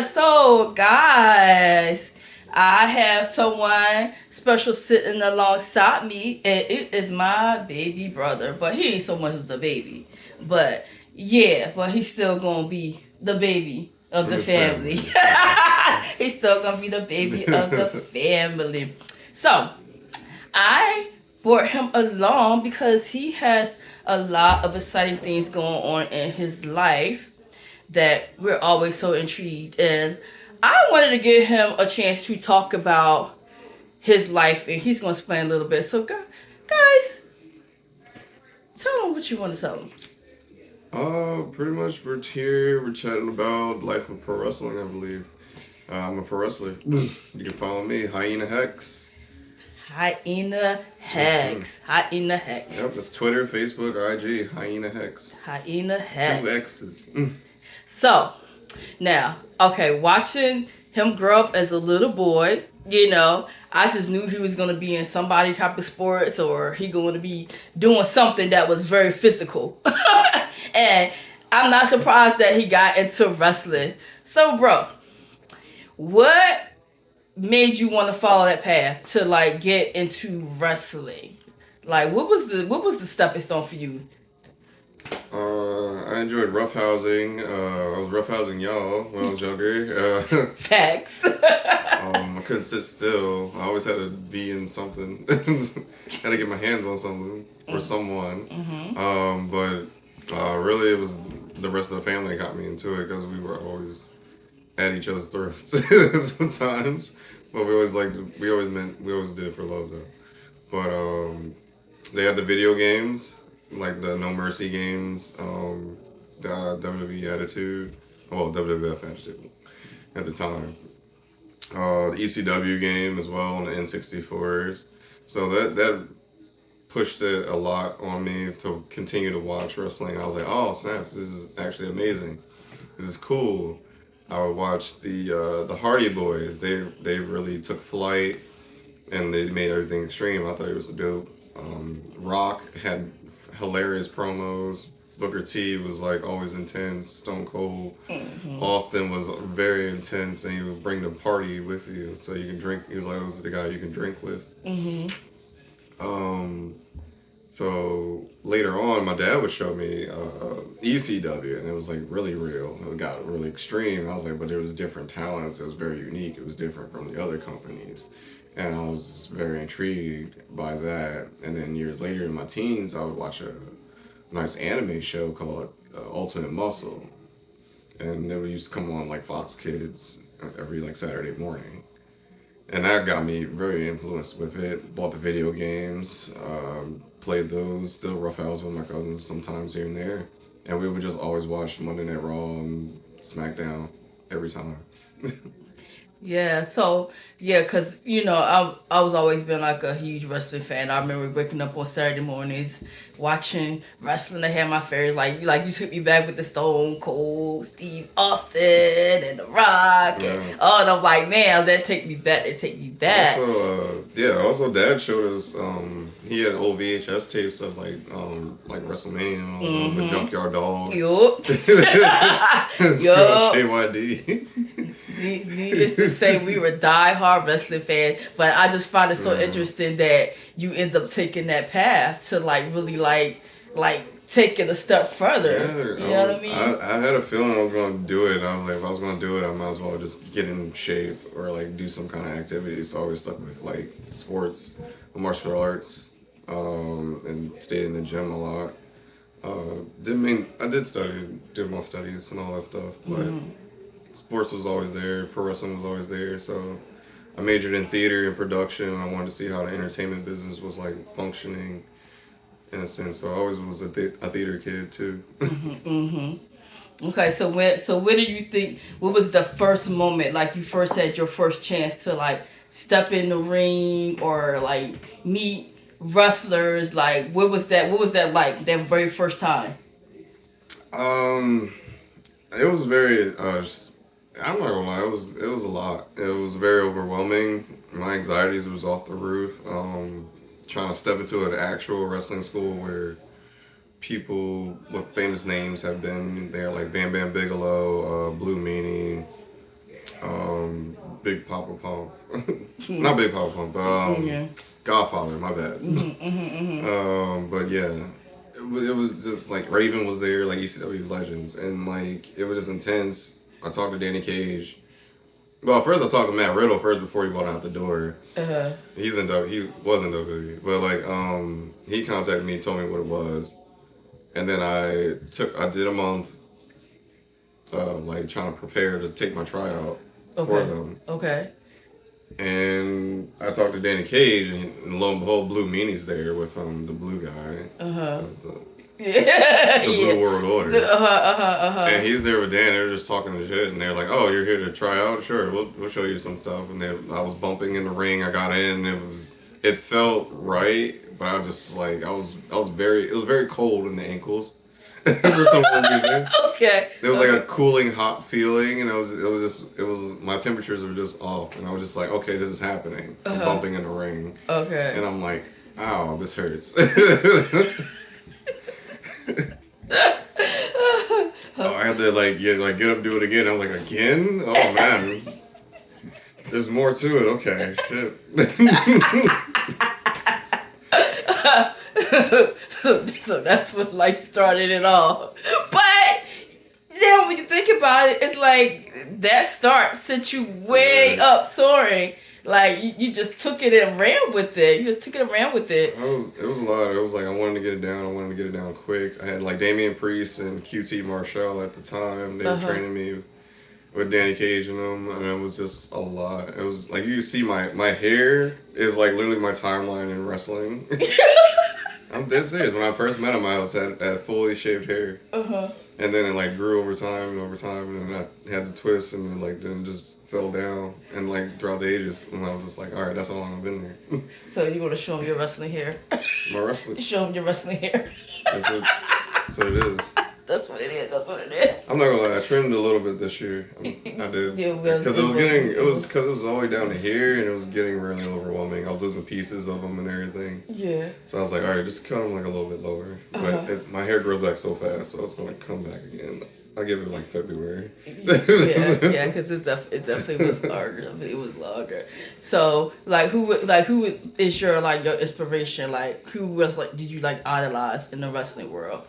So guys, I have someone special sitting alongside me, and it is my baby brother. But he ain't so much as a baby. But yeah, but he's still gonna be the baby of In the the family. family. He's still gonna be the baby of the family. So I brought him along because he has a lot of exciting things going on in his life that we're always so intrigued. And I wanted to give him a chance to talk about his life, and he's going to explain a little bit. So, guys, tell him what you want to tell him. Pretty much we're here. We're chatting about life of pro wrestling, I believe. I'm a pro wrestler. You can follow me, Hyena Hex. Hyena hmm Hex. Hyena Hex. Yep, it's Twitter, Facebook, IG, Hyena Hex. Hyena Two Hex. X's. So, now, okay, watching him grow up as a little boy, I just knew he was going to be in somebody type of sports, or he going to be doing something that was very physical. And I'm not surprised that he got into wrestling. So, bro, what made you want to follow that path to like get into wrestling? Like, what was the stepping stone for you? I enjoyed roughhousing. I was roughhousing y'all when I was younger. Facts. I couldn't sit still. I always had to be in something. Had to get my hands on something or someone. Mm-hmm. But really, it was the rest of the family that got me into it because we were always at each other's throats sometimes. But we always did it for love though. But they had the video games, like the No Mercy games, the WWE Attitude, well WWF Attitude at the time. The ECW game as well on the N64s. So that pushed it a lot on me to continue to watch wrestling. I was like, oh snaps, this is actually amazing. This is cool. I would watch the Hardy Boys. They really took flight and they made everything extreme. I thought it was dope. Rock had hilarious promos. Booker T was like always intense. Stone Cold. Mm-hmm. Austin was very intense, and he would bring the party with you, so you can drink. He was like, "Was the guy you can drink with." Mm-hmm. Um, so later on, my dad would show me ECW, and it was like really real. It got really extreme. I was like, but it was different talents. It was very unique. It was different from the other companies, and I was just very intrigued by that. And then years later, in my teens, I would watch a nice anime show called Ultimate Muscle, and it used to come on like Fox Kids every like Saturday morning. And that got me very influenced with it. Bought the video games, played those, still roughhouse with my cousins sometimes here and there. And we would just always watch Monday Night Raw and SmackDown every time. Yeah, so yeah, cause I was always been like a huge wrestling fan. I remember waking up on Saturday mornings watching wrestling. I had my favorites like you took me back with the Stone Cold, Steve Austin, and The Rock, and Yeah. oh, and I'm like, man, that take me back. They take me back. Also, Dad showed us. He had old VHS tapes of like WrestleMania and all of them, the Mm-hmm. Junkyard Dog, Yup. too much Yup. JYD. Needless to say, we were die-hard wrestling fans, but I just find it so Yeah. interesting that you end up taking that path to like really like taking a step further. Yeah, You know what I mean? I had a feeling I was gonna do it. I was like, if I was gonna do it, I might as well just get in shape or like do some kind of activity. So I always stuck with like sports, martial arts, and stayed in the gym a lot. Didn't mean I did my studies and all that stuff, but Mm-hmm. sports was always there. Pro wrestling was always there. So I majored in theater and production. I wanted to see how the entertainment business was like functioning in a sense. So I always was a theater kid too. Mm-hmm. Mm-hmm. Okay, so when do you think what was the first moment like you first had your first chance to like step in the ring or like meet wrestlers? Like what was that like that very first time? Um, it was very. I'm not gonna lie. It was a lot. It was very overwhelming. My anxieties was off the roof. Trying to step into an actual wrestling school where people with famous names have been there, like Bam Bam Bigelow, Blue Meanie, Big Papa Pump. Not Big Papa Pump, but Yeah. Godfather. My bad. But yeah, it was just like Raven was there, like ECW legends, and like it was just intense. I talked to Danny Cage. Well, first I talked to Matt Riddle first before he went out the door. He's in he was in WWE, but like he contacted me, told me what it was, and then I did a month like trying to prepare to take my tryout for them. Okay. And I talked to Danny Cage, and lo and behold, Blue Meanie's there with the blue guy. Yeah. The Blue World Order. And And he's there with Dan. They were just talking to shit, and they're like, "Oh, you're here to try out? Sure, we'll show you some stuff." And I was bumping in the ring. I got in. It felt right, but I just like it was very cold in the ankles for some reason. Okay. There was like a cooling hot feeling, and it was my temperatures were just off, and I was just like, okay, this is happening. I'm bumping in the ring. Okay. And I'm like, ow, this hurts. Oh, I had to get up, do it again. I was like, again? Oh man, there's more to it. Okay, shit. So that's what like started it all. But then when you think about it, it's like that start sent you way up soaring. Like you just took it and ran with it. You just took it and ran with it. It was a lot. It was like I wanted to get it down. I wanted to get it down quick. I had like Damian Priest and QT Marshall at the time. They were training me with Danny Cage and them, and it was just a lot. It was like you can see my hair is like literally my timeline in wrestling. I'm dead serious. When I first met him, I had fully shaved hair. And then it like grew over time, and then I had the twist, and then just fell down, and like throughout the ages, and I was just like, all right, that's how long I've been there. So you want to show him your wrestling hair? My wrestling. Show him your wrestling hair. That's what it is. That's what it is. That's what it is. I'm not gonna lie. I trimmed a little bit this year. I did because it was all the way down to here, and it was getting really overwhelming. I was losing pieces of them and everything. Yeah. So I was like, all right, just cut them like a little bit lower. But my hair grew back so fast, so it's gonna come back again. I'll give it like February. yeah, because it definitely was longer. It was longer. So who is your your inspiration? Like who was did you idolize in the wrestling world?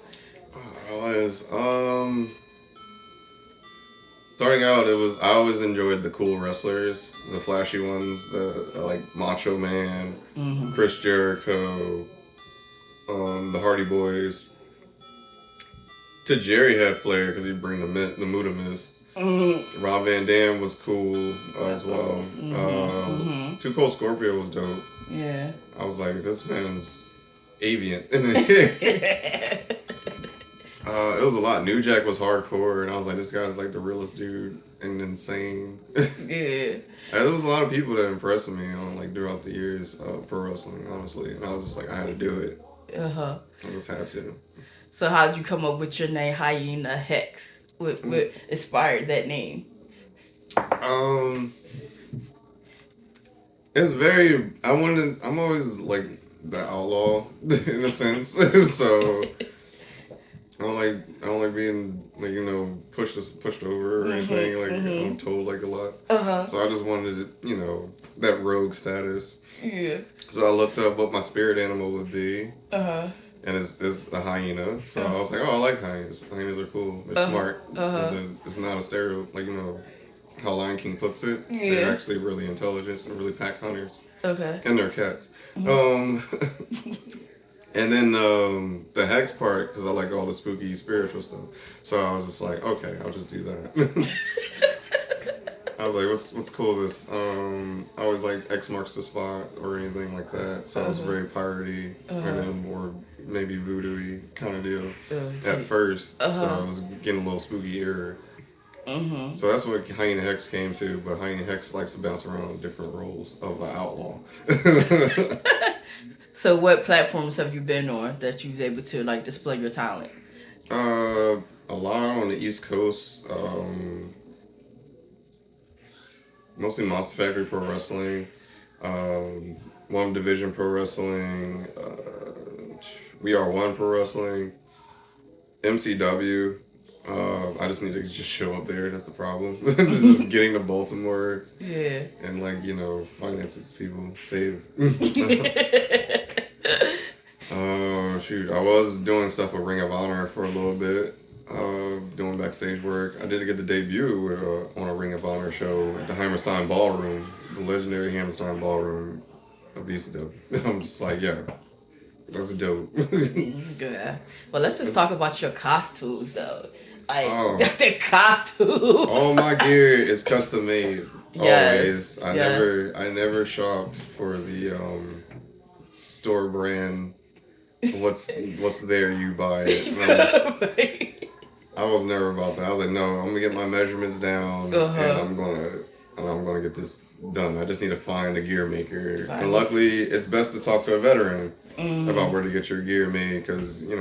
Starting out, I always enjoyed the cool wrestlers, the flashy ones, the like Macho Man, Chris Jericho, the Hardy Boys. To Jerry had flair because he'd bring the Muda Mist. Rob Van Dam was cool as well. Too Cold Scorpio was dope. Yeah. I was like, this man's avian. It was a lot. New Jack was hardcore, and I was like, this guy's like the realest dude and insane. Yeah. There was a lot of people that impressed me on throughout the years of pro wrestling, honestly. And I was just like, I had to do it. I just had to. So how did you come up with your name, Hyena Hex? What inspired that name? It's very. I'm always like the outlaw in a sense. So. I don't like being pushed over or anything. I'm told a lot. So I just wanted that rogue status. Yeah. So I looked up what my spirit animal would be. And it's a hyena. So I was like, oh, I like hyenas. Hyenas are cool. They're smart. It's not a stereo how Lion King puts it. Yeah. They're actually really intelligent and really pack hunters. Okay. And they're cats. And then the hex part, because I like all the spooky spiritual stuff. So I was just like, okay, I'll just do that. I was like, what's cool with this? I always liked X marks the spot or anything like that. So it was very piratey and then more maybe voodoo-y kind of deal at first. So I was getting a little spooky era. So that's what Hyena Hex came to, but Hyena Hex likes to bounce around different roles of an outlaw. So what platforms have you been on that you was able to display your talent? A lot on the East Coast. Mostly Monster Factory Pro Wrestling, One Division Pro Wrestling, We Are One Pro Wrestling, MCW, I just need to just show up there. That's the problem. Just getting to Baltimore Yeah. and like finances people save. Shoot, I was doing stuff with Ring of Honor for a little bit. Doing backstage work. I did get the debut with, on a Ring of Honor show at the Hammerstein Ballroom, the legendary Hammerstein Ballroom of Eastdale. I'm just like, yeah, that's dope. Good. Well, let's just talk about your costumes, though. Like Oh, the costumes. all my gear is custom made. Yes. Always. Yes. I never shopped for the store brand. What's there, you buy it. I was never about that. I was like, no, I'm gonna get my measurements down, and Uh-huh. I'm gonna get this done. I just need to find a gear maker, and Find it. luckily, it's best to talk to a veteran about Mm-hmm. where to get your gear made, because you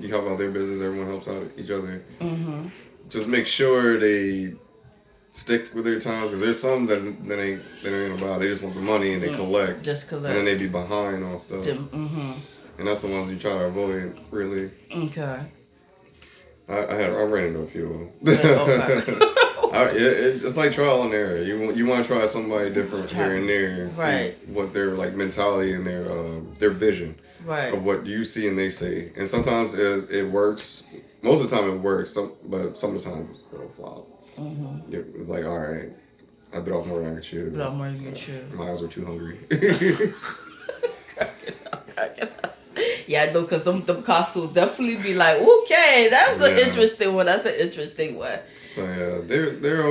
help out their business, everyone helps out each other. Mm-hmm. Just make sure they stick with their times, because there's some that ain't about. They just want the money and they collect, Just and then collect they be behind on stuff, them. Mm-hmm. and that's the ones you try to avoid. Really, Okay. I ran into a few of But, them. okay. It's like trial and error. You want to try somebody different here and there, and see Right. what their like mentality and their vision Right. of what you see and they say. And sometimes it works. Most of the time it works. But sometimes it'll flop. Mm-hmm. You're like, all right, I bit off more than I could chew. But I'm ready to get you. My eyes were too hungry. Crack it up, crack it up. Yeah, I know, because them costumes definitely be like, okay, that's an Yeah. interesting one. That's an interesting one. So yeah, they're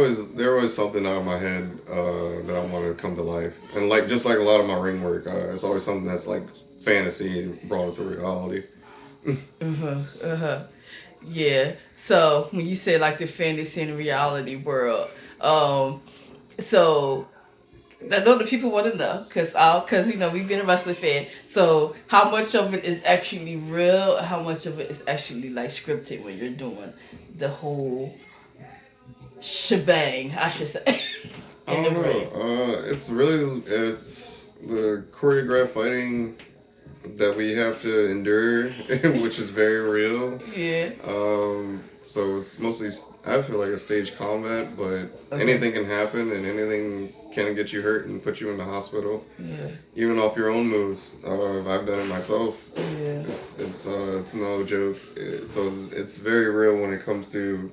always something out of my head that I want to come to life, and like just like a lot of my ring work, it's always something that's like fantasy brought into reality. Uh-huh. Uh-huh. Yeah. So when you say like the fantasy and reality world, so I know the people want to know, because we've been a wrestling fan. So how much of it is actually real? How much of it is actually like scripted when you're doing the whole shebang? I should say I in don't the ring. know. It's the choreographed fighting that we have to endure, which is very real. Yeah. So it's mostly, I feel like a stage combat, but Okay. anything can happen and anything can get you hurt and put you in the hospital, Yeah. even off your own moves. I've done it myself. Yeah. It's no joke. It's very real when it comes to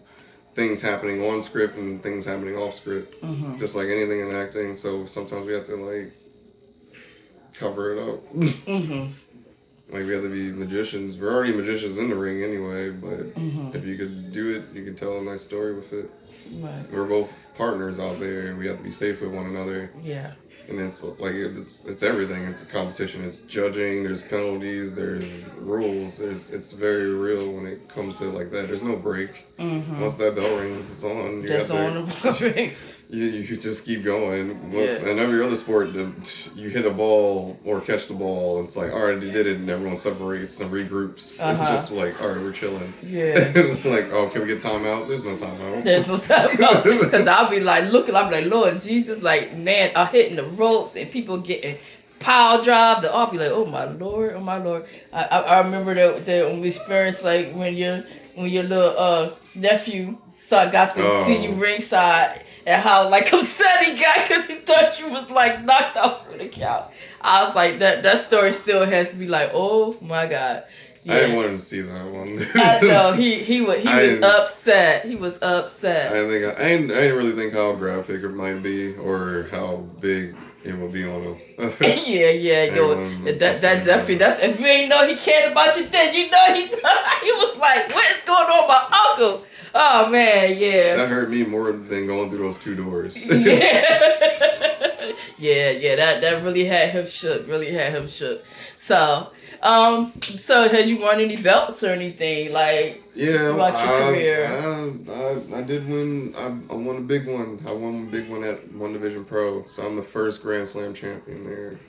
things happening on script and things happening off script, Mm-hmm. just like anything in acting. So sometimes we have to like cover it up. Mm-hmm. Like we have to be magicians. We're already magicians in the ring anyway, but Mm-hmm. if you could do it, you could tell a nice story with it. Right. We're both partners out there. We have to be safe with one another, Yeah. and it's everything. It's a competition. It's judging. There's penalties. There's rules. It's very real when it comes to like that. There's no break. Mm-hmm. Once that bell rings, it's on. You Just have on to. the ring. You just keep going. Yeah. In every other sport, you hit a ball or catch the ball. It's like, all right, you did it, and everyone separates and regroups. Uh-huh. It's just like, all right, we're chilling. Yeah. It's like, oh, can we get timeout? There's no timeout. There's no time out. Because I'll be like looking, I'm like, Lord Jesus, like, man, I'm hitting the ropes and people getting pile drive. I'll be like, oh my Lord, oh my Lord. I remember that we experienced like when your little nephew got to see you ringside and how like upset he got because he thought you was like knocked out for the count. I was like, that story still has to be like, oh my God. Yeah. I didn't want him to see that one. I know he was upset. He was upset. I didn't really think how graphic it might be or how big it will be on him. Yeah, yo, that definitely. That's if you ain't know he cared about you, then you know he was like, what is going on, with my uncle? Oh man, yeah. That hurt me more than going through those two doors. yeah. That really had him shook. Really had him shook. So, so had you won any belts or anything like? Yeah, throughout your career. I did win. I won a big one. I won a big one at One Division Pro. So I'm the first Grand Slam champion there.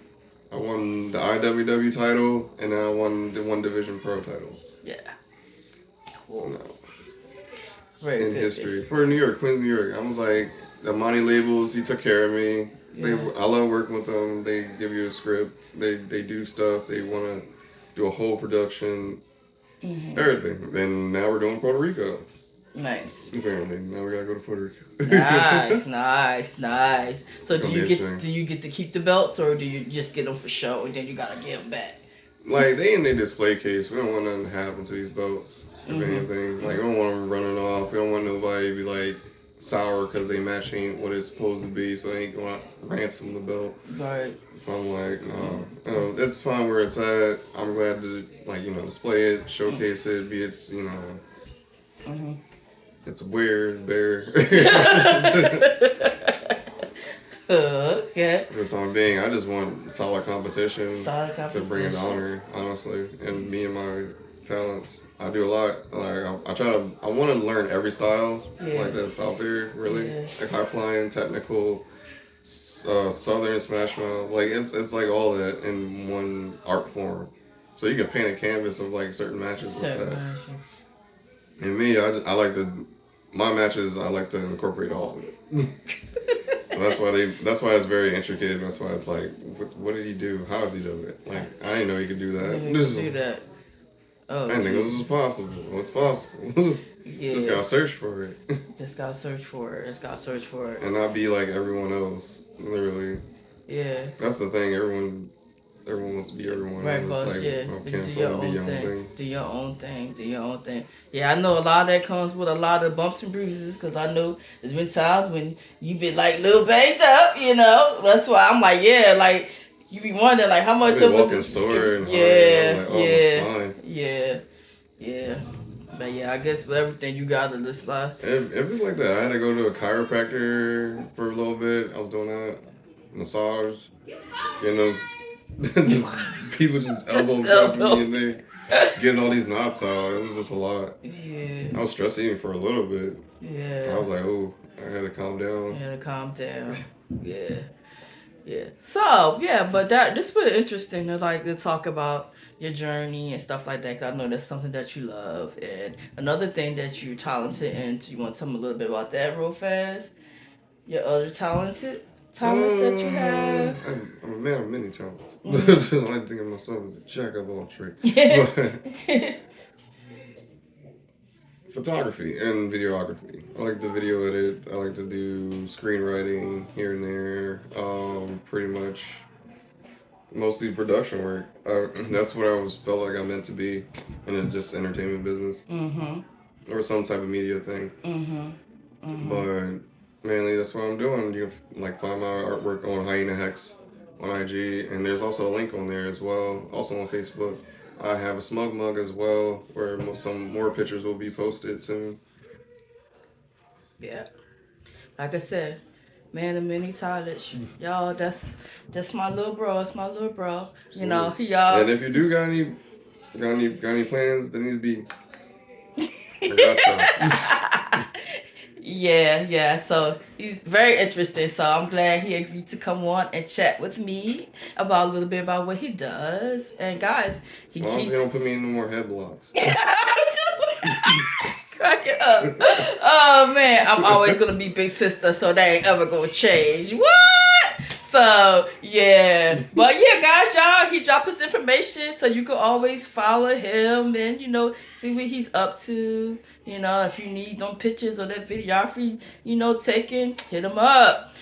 I won the IWW title and then I won the One Division Pro title. Yeah. Cool. So Very in good. history for New York, Queens, New York. I was like the Monty Labels. He took care of me. Yeah. I love working with them. They give you a script. They do stuff. They want to do a whole production. Mm-hmm. Everything. And now we're doing Puerto Rico. Nice. Apparently, now we gotta go to Puerto Rico. Nice. So It's do gonna be you interesting. get to keep the belts, or do you just get them for show and then you gotta give them back? Like they in their display case. We don't want nothing to happen to these boats. If anything, like we don't want them running off. We don't want nobody to be like sour because they match ain't what it's supposed to be. So they ain't going to ransom the belt. Right. So I'm like, no, it's fine where it's at. I'm glad to like display it, showcase it. Be it's Mhm. it's where it's bare. Okay. For the time being, I just want solid competition Solid to bring it competition. honor, honestly, and me and my talents. I do a lot. Like I try to. I want to learn every style Yeah. like that's out there. Really, Yeah. like high flying, technical, southern smash mouth. Like it's like all that in one art form. So you can paint a canvas of like certain matches with Certain that. matches. And me, I like to my matches. I like to incorporate all of it. So that's why it's very intricate. That's why it's like, what did he do? How is he doing it? Like I didn't know he could do that. You can do that. I Oh, didn't think this geez. was possible. What's possible? Just Yeah. gotta search for it. Just gotta search for it. Just gotta search for it. And not be like everyone else. Literally. Yeah. That's the thing. Everyone wants to be everyone Right, else. cause Like, yeah, oh, do can't your someone be own your own thing. thing? Do your own thing. Do your own thing. Yeah, I know a lot of that comes with a lot of bumps and bruises. Cause I know there's been times when you been like little banged up. That's why I'm like, yeah, like you be wondering like how much I've been of walking this. sore and hard, and I'm Yeah, like, oh, my yeah, spine. yeah. But yeah, I guess with everything you gotta just like. It was like that. I had to go to a chiropractor for a little bit. I was doing that massage, getting those just people just elbow dropping me in there, just getting all these knots out. It was just a lot. Yeah. I was stress eating for a little bit. Yeah. I was like, oh, I had to calm down. You had to calm down. Yeah. Yeah. So yeah, but this been interesting to talk about your journey and stuff like that. 'Cause I know that's something that you love, and another thing that you're talented in. Do you want to tell me a little bit about that real fast? Your other talents that you have. I'm a man of many talents. Mhm. I like to think of myself as a jack of all trades. Yeah. But photography and videography. I like to video edit. I like to do screenwriting here and there. Pretty much mostly production work. That's what I always felt like I meant to be in a just entertainment business Mhm. or some type of media thing. Mhm. Mhm. But mainly that's what I'm doing. You can like find my artwork on Hyena Hex on IG, and there's also a link on there as well. Also on Facebook. I have a smug mug as well, where some more pictures will be posted soon. Yeah. Like I said, man of many talents. Y'all, that's my little bro. It's my little bro. Absolutely. Y'all. And if you do got any plans that need to be, I got y'all. Yeah. So he's very interesting. So I'm glad he agreed to come on and chat with me about a little bit about what he does. And guys, As long as you don't put me in no more head blocks. Crack it up. Oh man, I'm always gonna be big sister, so that ain't ever gonna change. What? So yeah, but yeah, guys, y'all, he dropped his information, so you can always follow him and see what he's up to. If you need them pictures or that videography, taken, hit him up.